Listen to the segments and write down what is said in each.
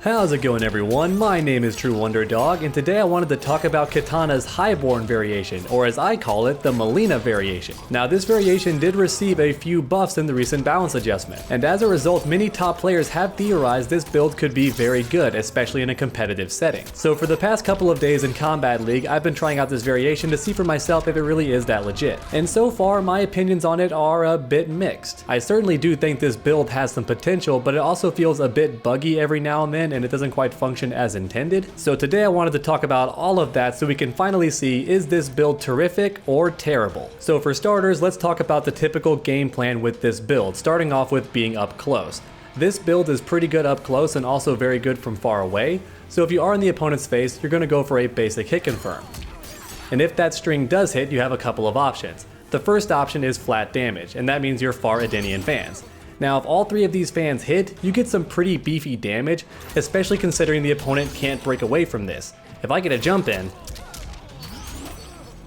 How's it going, everyone? My name is True Wonder Dog, and today I wanted to talk about Kitana's Highborn variation, or as I call it, the Melina variation. Now, this variation did receive a few buffs in the recent balance adjustment, and as a result, many top players have theorized this build could be very good, especially in a competitive setting. So for the past couple of days in Kombat League, I've been trying out this variation to see for myself if it really is that legit. And so far, my opinions on it are a bit mixed. I certainly do think this build has some potential, but it also feels a bit buggy every now and then, and it doesn't quite function as intended. So today I wanted to talk about all of that so we can finally see, is this build terrific or terrible? So for starters, let's talk about the typical game plan with this build, starting off with being up close. This build is pretty good up close and also very good from far away. So if you are in the opponent's face, you're going to go for a basic hit confirm. And if that string does hit, you have a couple of options. The first option is flat damage, and that means your far Adenian fans. Now, if all three of these fans hit, you get some pretty beefy damage, especially considering the opponent can't break away from this. If I get a jump in,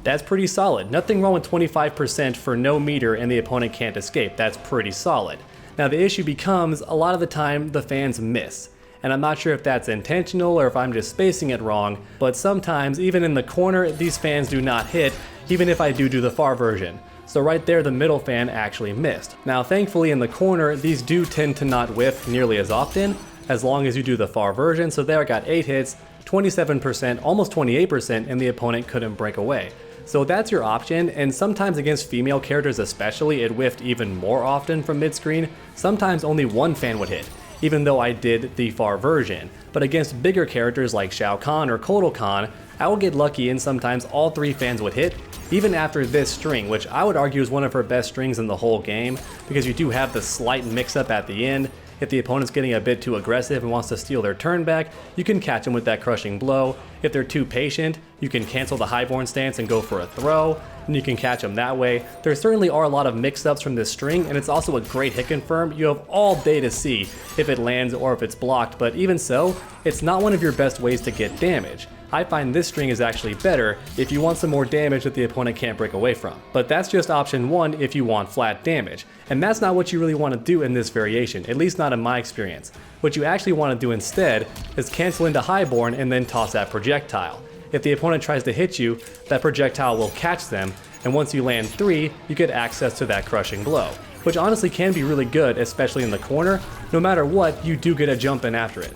that's pretty solid. Nothing wrong with 25% for no meter and the opponent can't escape. That's pretty solid. Now, the issue becomes, a lot of the time, the fans miss. And I'm not sure if that's intentional or if I'm just spacing it wrong, but sometimes, even in the corner, these fans do not hit, even if I do the far version. So right there, the middle fan actually missed. Now, thankfully in the corner, these do tend to not whiff nearly as often, as long as you do the far version. So there I got 8 hits, 27%, almost 28%, and the opponent couldn't break away. So that's your option, and sometimes against female characters especially, it whiffed even more often from mid-screen. Sometimes only one fan would hit, even though I did the far version. But against bigger characters like Shao Kahn or Kotal Kahn, I would get lucky and sometimes all 3 fans would hit, even after this string, which I would argue is one of her best strings in the whole game, because you do have the slight mix-up at the end. If the opponent's getting a bit too aggressive and wants to steal their turn back, you can catch them with that crushing blow. If they're too patient, you can cancel the Highborn stance and go for a throw, and you can catch them that way. There certainly are a lot of mix-ups from this string, and it's also a great hit confirm. You have all day to see if it lands or if it's blocked, but even so, it's not one of your best ways to get damage. I find this string is actually better if you want some more damage that the opponent can't break away from. But that's just option 1 if you want flat damage. And that's not what you really want to do in this variation, at least not in my experience. What you actually want to do instead is cancel into Highborn and then toss that projectile. If the opponent tries to hit you, that projectile will catch them, and once you land 3, you get access to that crushing blow, which honestly can be really good, especially in the corner. No matter what, you do get a jump in after it.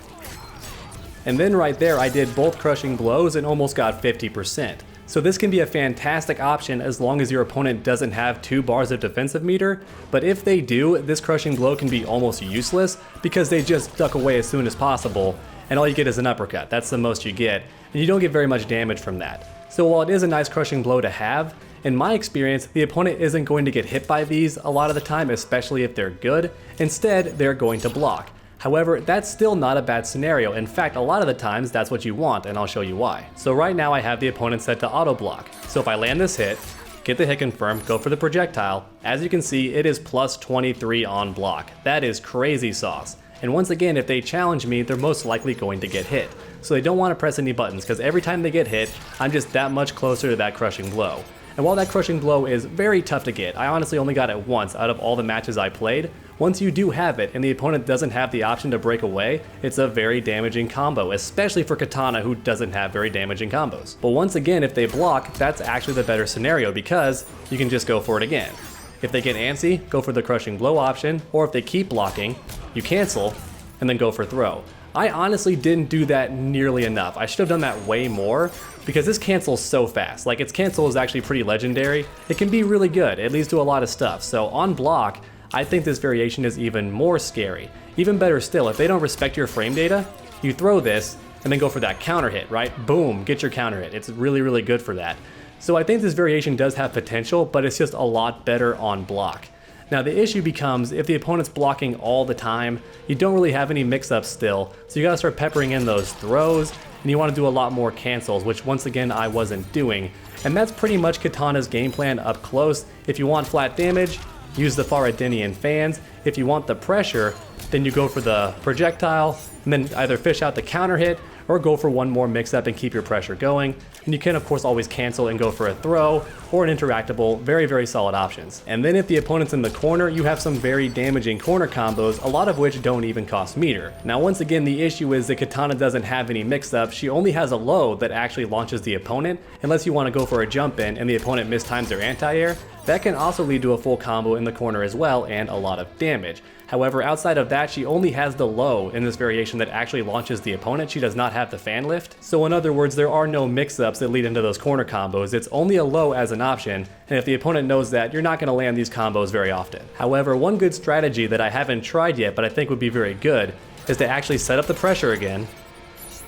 And then right there, I did both crushing blows and almost got 50%. So this can be a fantastic option as long as your opponent doesn't have 2 bars of defensive meter, but if they do, this crushing blow can be almost useless because they just duck away as soon as possible, and all you get is an uppercut. That's the most you get, and you don't get very much damage from that. So while it is a nice crushing blow to have, in my experience, the opponent isn't going to get hit by these a lot of the time, especially if they're good. Instead, they're going to block. However, that's still not a bad scenario. In fact, a lot of the times that's what you want, and I'll show you why. So right now I have the opponent set to auto block. So if I land this hit, get the hit confirm, go for the projectile, as you can see, it is plus 23 on block. That is crazy sauce. And once again, if they challenge me, they're most likely going to get hit. So they don't want to press any buttons, because every time they get hit, I'm just that much closer to that crushing blow. And while that crushing blow is very tough to get, I honestly only got it once out of all the matches I played. Once you do have it and the opponent doesn't have the option to break away, it's a very damaging combo, especially for Kitana, who doesn't have very damaging combos. But once again, if they block, that's actually the better scenario because you can just go for it again. If they get antsy, go for the crushing blow option, or if they keep blocking, you cancel and then go for throw. I honestly didn't do that nearly enough. I should have done that way more because this cancels so fast. Like, its cancel is actually pretty legendary. It can be really good. It leads to a lot of stuff. So on block, I think this variation is even more scary. Even better still, if they don't respect your frame data, you throw this and then go for that counter hit, right? Boom, get your counter hit. It's really, really good for that. So I think this variation does have potential, but it's just a lot better on block. Now the issue becomes, if the opponent's blocking all the time, you don't really have any mix-ups still, so you gotta start peppering in those throws, and you wanna do a lot more cancels, which once again I wasn't doing. And that's pretty much Kitana's game plan up close. If you want flat damage, use the far Adenian fans. If you want the pressure, then you go for the projectile, and then either fish out the counter hit, or go for one more mix-up and keep your pressure going. And you can of course always cancel and go for a throw or an interactable, very solid options. And then if the opponent's in the corner, you have some very damaging corner combos, a lot of which don't even cost meter. Now once again, the issue is that Kitana doesn't have any mix-up. She only has a low that actually launches the opponent, unless you want to go for a jump in and the opponent mistimes their anti-air. That can also lead to a full combo in the corner as well and a lot of damage. However, outside of that, she only has the low in this variation that actually launches the opponent. She does not have the fan lift. So in other words, there are no mix-ups that lead into those corner combos. It's only a low as an option, and if the opponent knows that, you're not going to land these combos very often. However, one good strategy that I haven't tried yet, but I think would be very good, is to actually set up the pressure again,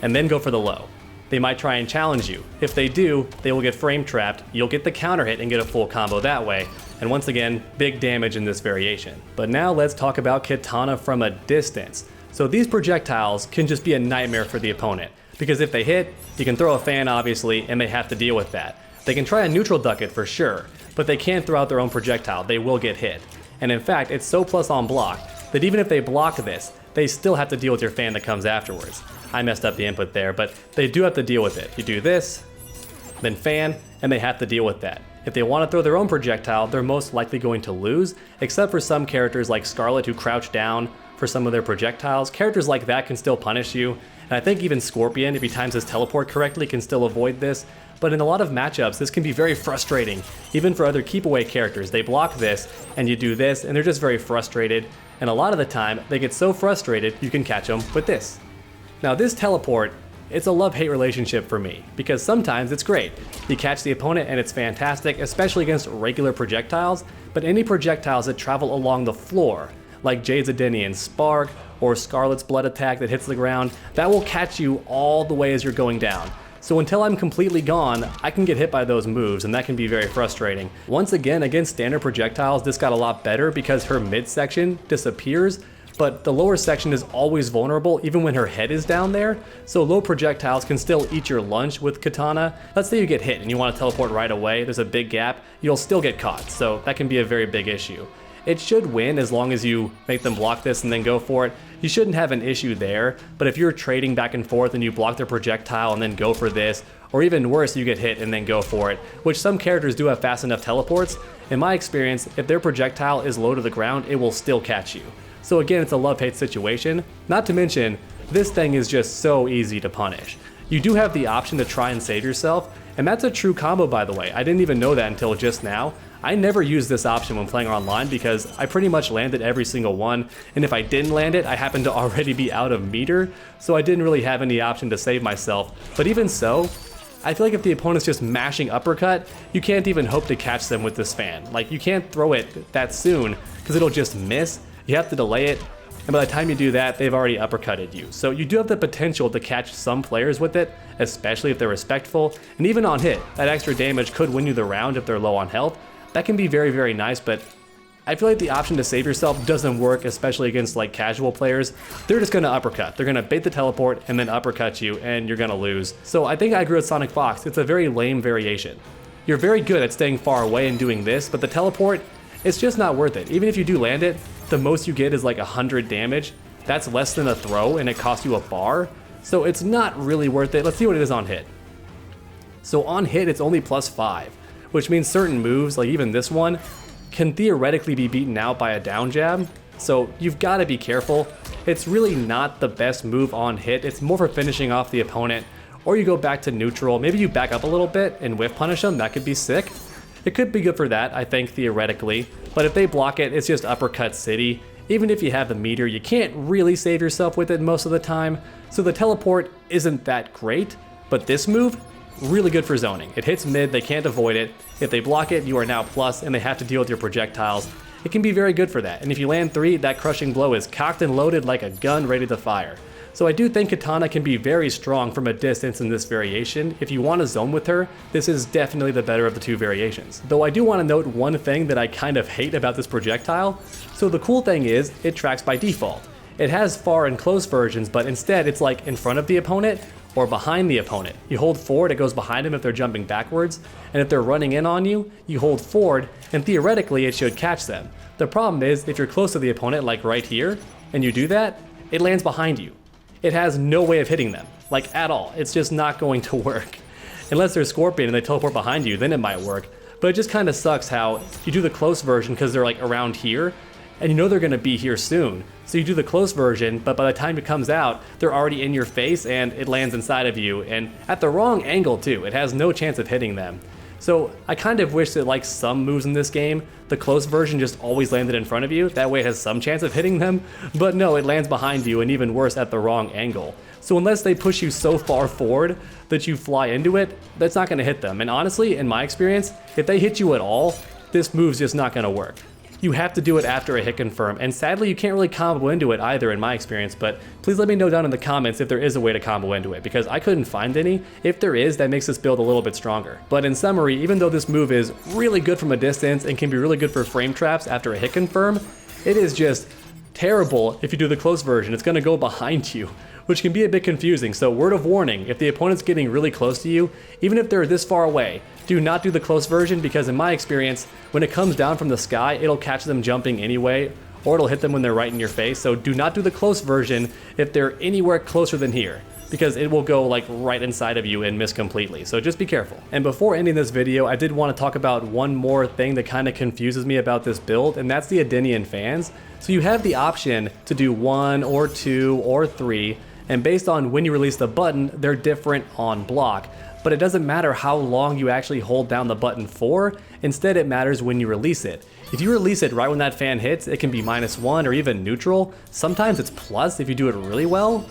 and then go for the low. They might try and challenge you. If they do, they will get frame trapped, you'll get the counter hit and get a full combo that way, and once again, big damage in this variation. But now let's talk about Kitana from a distance. So these projectiles can just be a nightmare for the opponent, because if they hit, you can throw a fan obviously, and they have to deal with that. They can try a neutral duck it for sure, but they can't throw out their own projectile, they will get hit. And in fact, it's so plus on block, that even if they block this, they still have to deal with your fan that comes afterwards. I messed up the input there, but they do have to deal with it. You do this, then fan, and they have to deal with that. If they want to throw their own projectile, they're most likely going to lose, except for some characters like Scarlet who crouch down for some of their projectiles. Characters like that can still punish you, and I think even Scorpion, if he times his teleport correctly, can still avoid this. But in a lot of matchups, this can be very frustrating, even for other keep away characters. They block this, and you do this, and they're just very frustrated. And a lot of the time, they get so frustrated, you can catch them with this. Now this teleport, it's a love-hate relationship for me, because sometimes it's great. You catch the opponent and it's fantastic, especially against regular projectiles, but any projectiles that travel along the floor, like Jade's Adenian Spark, or Scarlet's Blood Attack that hits the ground, that will catch you all the way as you're going down. So until I'm completely gone, I can get hit by those moves, and that can be very frustrating. Once again, against standard projectiles, this got a lot better because her midsection disappears, but the lower section is always vulnerable even when her head is down there, so low projectiles can still eat your lunch with Kitana. Let's say you get hit and you want to teleport right away, there's a big gap, you'll still get caught, so that can be a very big issue. It should win as long as you make them block this and then go for it. You shouldn't have an issue there, but if you're trading back and forth and you block their projectile and then go for this, or even worse, you get hit and then go for it, which some characters do have fast enough teleports, in my experience, if their projectile is low to the ground, it will still catch you. So again, it's a love-hate situation. Not to mention, this thing is just so easy to punish. You do have the option to try and save yourself, and that's a true combo by the way. I didn't even know that until just now. I never used this option when playing online because I pretty much landed every single one, and if I didn't land it, I happened to already be out of meter, so I didn't really have any option to save myself. But even so, I feel like if the opponent's just mashing uppercut, you can't even hope to catch them with this fan. Like, you can't throw it that soon because it'll just miss. You have to delay it, and by the time you do that, they've already uppercutted you. So you do have the potential to catch some players with it, especially if they're respectful, and even on hit, that extra damage could win you the round if they're low on health. That can be very nice, but I feel like the option to save yourself doesn't work, especially against like casual players. They're just gonna uppercut. They're gonna bait the teleport and then uppercut you, and you're gonna lose. So I think I agree with Sonicfox. It's a very lame variation. You're very good at staying far away and doing this, but the teleport, it's just not worth it. Even if you do land it, the most you get is like 100 damage. That's less than a throw, and it costs you a bar. So it's not really worth it. Let's see what it is on hit. So on hit, it's only +5. Which means certain moves, like even this one, can theoretically be beaten out by a down jab, so you've got to be careful. It's really not the best move on hit, it's more for finishing off the opponent, or you go back to neutral, maybe you back up a little bit and whiff punish them, that could be sick. It could be good for that, I think, theoretically, but if they block it, it's just uppercut city. Even if you have the meter, you can't really save yourself with it most of the time, so the teleport isn't that great, but this move, really good for zoning. It hits mid, they can't avoid it. If they block it, you are now plus, and they have to deal with your projectiles. It can be very good for that, and if you land 3, that crushing blow is cocked and loaded like a gun ready to fire. So I do think Kitana can be very strong from a distance in this variation. If you want to zone with her, this is definitely the better of the two variations. Though I do want to note one thing that I kind of hate about this projectile. So the cool thing is, it tracks by default. It has far and close versions, but instead it's like in front of the opponent, or behind the opponent. You hold forward, it goes behind them if they're jumping backwards, and if they're running in on you, you hold forward, and theoretically it should catch them. The problem is, if you're close to the opponent, like right here, and you do that, it lands behind you. It has no way of hitting them. like at all. It's just not going to work. Unless they're Scorpion and they teleport behind you, then it might work. But it just kind of sucks how you do the close version because they're like around here, and you know they're gonna be here soon. So you do the close version, but by the time it comes out, they're already in your face and it lands inside of you, and at the wrong angle too. It has no chance of hitting them. So I kind of wish that like some moves in this game, the close version just always landed in front of you. That way it has some chance of hitting them, but no, it lands behind you and even worse at the wrong angle. So unless they push you so far forward that you fly into it, that's not gonna hit them. And honestly, in my experience, if they hit you at all, this move's just not gonna work. You have to do it after a hit confirm, and sadly you can't really combo into it either in my experience, but please let me know down in the comments if there is a way to combo into it, because I couldn't find any. If there is, that makes this build a little bit stronger. But in summary, even though this move is really good from a distance and can be really good for frame traps after a hit confirm, it is just terrible if you do the close version. It's gonna go behind you, which can be a bit confusing. So word of warning, if the opponent's getting really close to you, even if they're this far away, do not do the close version, because in my experience, when it comes down from the sky, it'll catch them jumping anyway, or it'll hit them when they're right in your face. So do not do the close version if they're anywhere closer than here, because it will go like right inside of you and miss completely. So just be careful. And before ending this video, I did want to talk about one more thing that kind of confuses me about this build, and that's the Adenian fans. So you have the option to do 1 or 2 or 3, and based on when you release the button, they're different on block. But it doesn't matter how long you actually hold down the button for, instead it matters when you release it. If you release it right when that fan hits, it can be -1 or even neutral. Sometimes it's plus if you do it really well,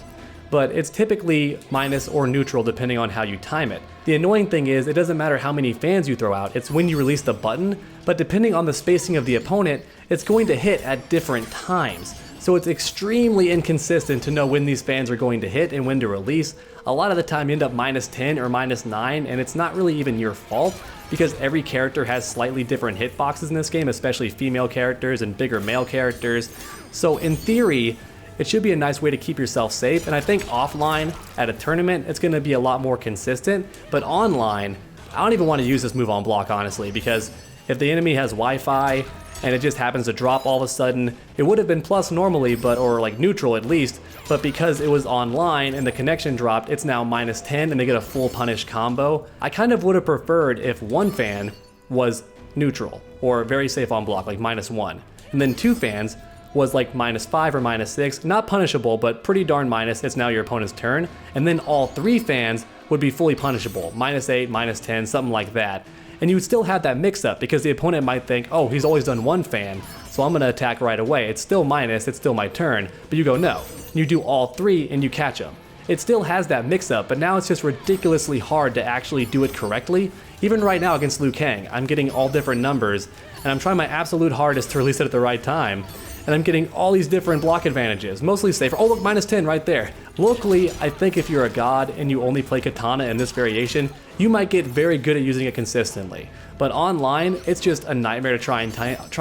but it's typically minus or neutral depending on how you time it. The annoying thing is, it doesn't matter how many fans you throw out, it's when you release the button, but depending on the spacing of the opponent, it's going to hit at different times. So it's extremely inconsistent to know when these fans are going to hit and when to release. A lot of the time you end up -10 or -9, and it's not really even your fault, because every character has slightly different hitboxes in this game, especially female characters and bigger male characters. So in theory, it should be a nice way to keep yourself safe, and I think offline at a tournament, it's going to be a lot more consistent, but online, I don't even want to use this move on block, honestly, because if the enemy has Wi-Fi, and it just happens to drop all of a sudden, it would have been plus normally, or like neutral at least, but because it was online and the connection dropped, it's now -10 and they get a full punish combo. I kind of would have preferred if one fan was neutral or very safe on block, like -1, and then 2 fans was like -5 or -6, not punishable, but pretty darn minus, it's now your opponent's turn, and then all 3 fans would be fully punishable, -8, -10, something like that. And you would still have that mix-up, because the opponent might think, oh, he's always done 1 fan, so I'm going to attack right away. It's still minus, it's still my turn. But you go, no. You do all 3 and you catch them. It still has that mix-up, but now it's just ridiculously hard to actually do it correctly. Even right now against Liu Kang, I'm getting all different numbers, and I'm trying my absolute hardest to release it at the right time. And I'm getting all these different block advantages, mostly safer. Oh look, -10 right there. Locally, I think if you're a god and you only play Kitana in this variation, you might get very good at using it consistently. But online, it's just a nightmare to try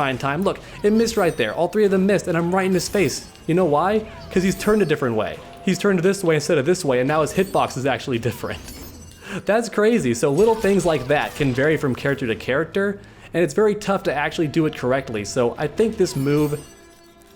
and time. Look, it missed right there. All 3 of them missed, and I'm right in his face. You know why? Because he's turned a different way. He's turned this way instead of this way, and now his hitbox is actually different. That's crazy. So little things like that can vary from character to character, and it's very tough to actually do it correctly. So I think this move,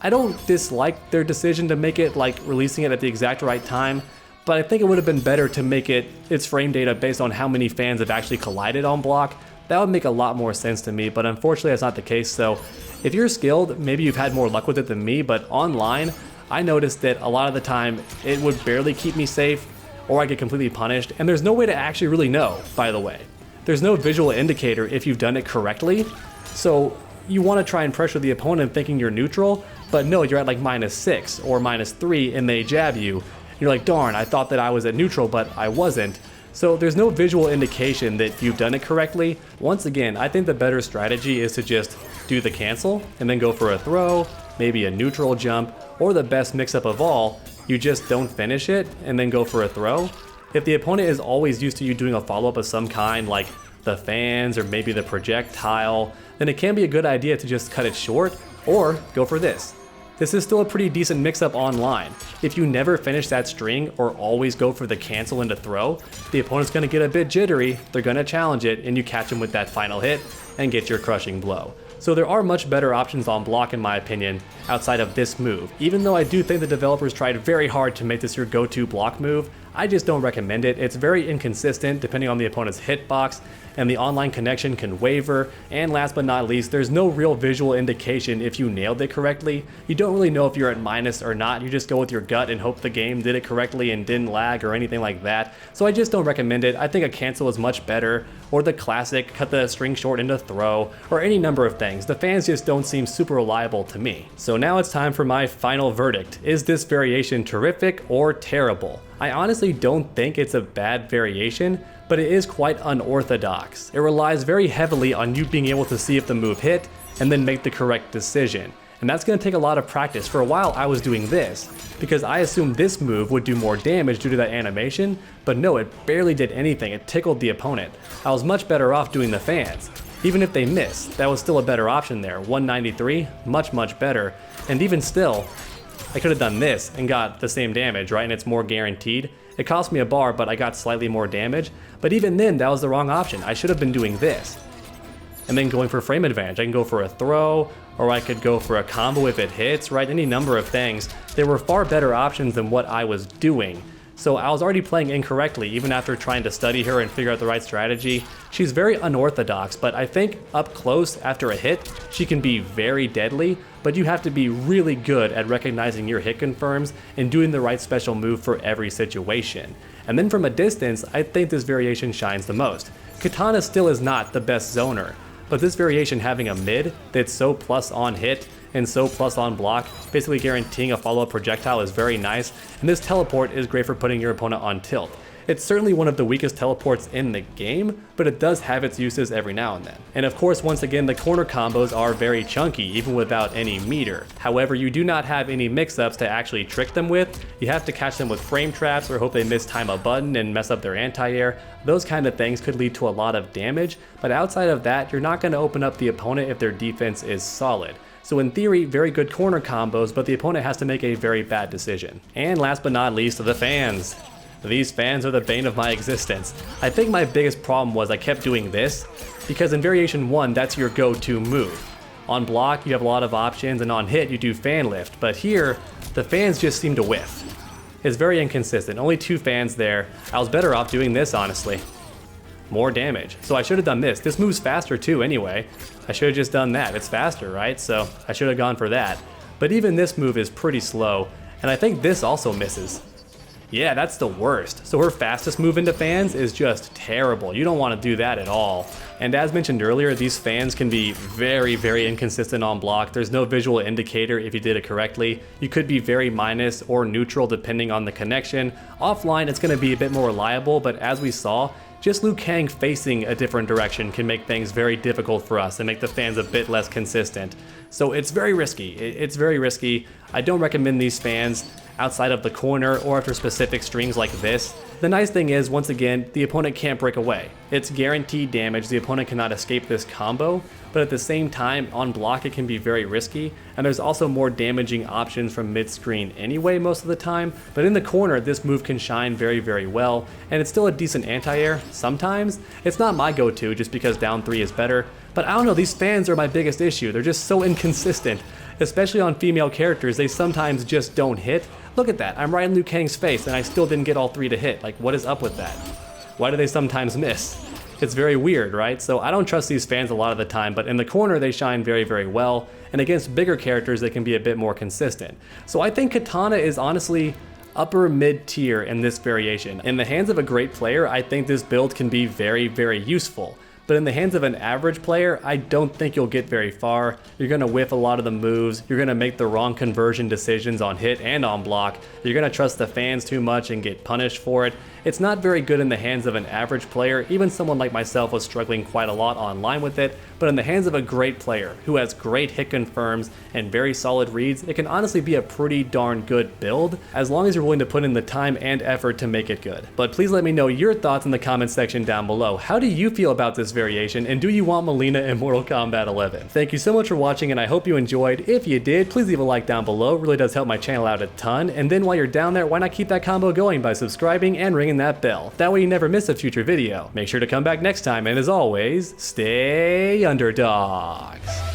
I don't dislike their decision to make it like releasing it at the exact right time, but I think it would have been better to make it its frame data based on how many fans have actually collided on block. That would make a lot more sense to me, but unfortunately that's not the case. So if you're skilled, maybe you've had more luck with it than me, but online, I noticed that a lot of the time it would barely keep me safe, or I get completely punished, and there's no way to actually really know, by the way. There's no visual indicator if you've done it correctly, so you want to try and pressure the opponent thinking you're neutral, but no, you're at like -6 or -3 and they jab you. You're like, darn, I thought that I was at neutral, but I wasn't. So there's no visual indication that you've done it correctly. Once again, I think the better strategy is to just do the cancel and then go for a throw, maybe a neutral jump, or the best mix-up of all, you just don't finish it and then go for a throw. If the opponent is always used to you doing a follow-up of some kind, like the fans or maybe the projectile, then it can be a good idea to just cut it short or go for this. This is still a pretty decent mix-up online. If you never finish that string or always go for the cancel into throw, the opponent's going to get a bit jittery, they're going to challenge it, and you catch them with that final hit and get your crushing blow. So there are much better options on block in my opinion, outside of this move. Even though I do think the developers tried very hard to make this your go-to block move, I just don't recommend it. It's very inconsistent depending on the opponent's hitbox, and the online connection can waver, and last but not least, there's no real visual indication if you nailed it correctly. You don't really know if you're at minus or not, you just go with your gut and hope the game did it correctly and didn't lag or anything like that. So I just don't recommend it. I think a cancel is much better, or the classic, cut the string short into throw, or any number of things. The fans just don't seem super reliable to me. So now it's time for my final verdict. Is this variation terrific or terrible? I honestly don't think it's a bad variation, but it is quite unorthodox. It relies very heavily on you being able to see if the move hit and then make the correct decision. And that's going to take a lot of practice. For a while I was doing this because I assumed this move would do more damage due to that animation, but no, it barely did anything. It tickled the opponent. I was much better off doing the fans. Even if they missed, that was still a better option there. 193, much better. And even still, I could have done this and got the same damage, right? And it's more guaranteed. It cost me a bar, but I got slightly more damage. But even then, that was the wrong option. I should have been doing this. And then going for frame advantage. I can go for a throw, or I could go for a combo if it hits, right? Any number of things. There were far better options than what I was doing. So I was already playing incorrectly, even after trying to study her and figure out the right strategy. She's very unorthodox, but I think up close after a hit, she can be very deadly, but you have to be really good at recognizing your hit confirms and doing the right special move for every situation. And then from a distance, I think this variation shines the most. Kitana still is not the best zoner, but this variation having a mid that's so plus on hit and so plus on block, basically guaranteeing a follow-up projectile, is very nice, and this teleport is great for putting your opponent on tilt. It's certainly one of the weakest teleports in the game, but it does have its uses every now and then. And of course, once again, the corner combos are very chunky, even without any meter. However, you do not have any mix-ups to actually trick them with. You have to catch them with frame traps or hope they mistime a button and mess up their anti-air. Those kind of things could lead to a lot of damage, but outside of that, you're not going to open up the opponent if their defense is solid. So in theory, very good corner combos, but the opponent has to make a very bad decision. And last but not least, the fans. These fans are the bane of my existence. I think my biggest problem was I kept doing this, because in variation 1, that's your go-to move. On block, you have a lot of options, and on hit, you do fan lift, but here, the fans just seem to whiff. It's very inconsistent, only 2 fans there. I was better off doing this, honestly. More damage. So I should have done this. This moves faster too anyway. I should have just done that. It's faster, right? So I should have gone for that. But even this move is pretty slow, and I think this also misses. Yeah, that's the worst. So her fastest move into fans is just terrible. You don't want to do that at all. And as mentioned earlier, these fans can be very inconsistent on block. There's no visual indicator if you did it correctly. You could be very minus or neutral depending on the connection. Offline, it's going to be a bit more reliable, but as we saw, just Liu Kang facing a different direction can make things very difficult for us and make the fans a bit less consistent. So it's very risky. It's very risky. I don't recommend these fans outside of the corner or after specific strings like this. The nice thing is, once again, the opponent can't break away. It's guaranteed damage, the opponent cannot escape this combo, but at the same time, on block it can be very risky, and there's also more damaging options from mid-screen anyway most of the time, but in the corner this move can shine very well, and it's still a decent anti-air sometimes. It's not my go-to just because down 3 is better, but I don't know, these fans are my biggest issue. They're just so inconsistent. Especially on female characters, they sometimes just don't hit. Look at that, I'm right in Liu Kang's face and I still didn't get all 3 to hit. Like, what is up with that? Why do they sometimes miss? It's very weird, right? So I don't trust these fans a lot of the time, but in the corner they shine very well, and against bigger characters they can be a bit more consistent. So I think Kitana is honestly upper mid tier in this variation. In the hands of a great player, I think this build can be very useful. But in the hands of an average player, I don't think you'll get very far. You're going to whiff a lot of the moves, you're going to make the wrong conversion decisions on hit and on block, you're going to trust the fans too much and get punished for it. It's not very good in the hands of an average player. Even someone like myself was struggling quite a lot online with it, but in the hands of a great player who has great hit confirms and very solid reads, it can honestly be a pretty darn good build, as long as you're willing to put in the time and effort to make it good. But please let me know your thoughts in the comments section down below. How do you feel about this variation, and do you want Melina in Mortal Kombat 11? Thank you so much for watching, and I hope you enjoyed. If you did, please leave a like down below. It really does help my channel out a ton. And then while you're down there, why not keep that combo going by subscribing and ringing that bell? That way you never miss a future video. Make sure to come back next time, and as always, stay underdogs.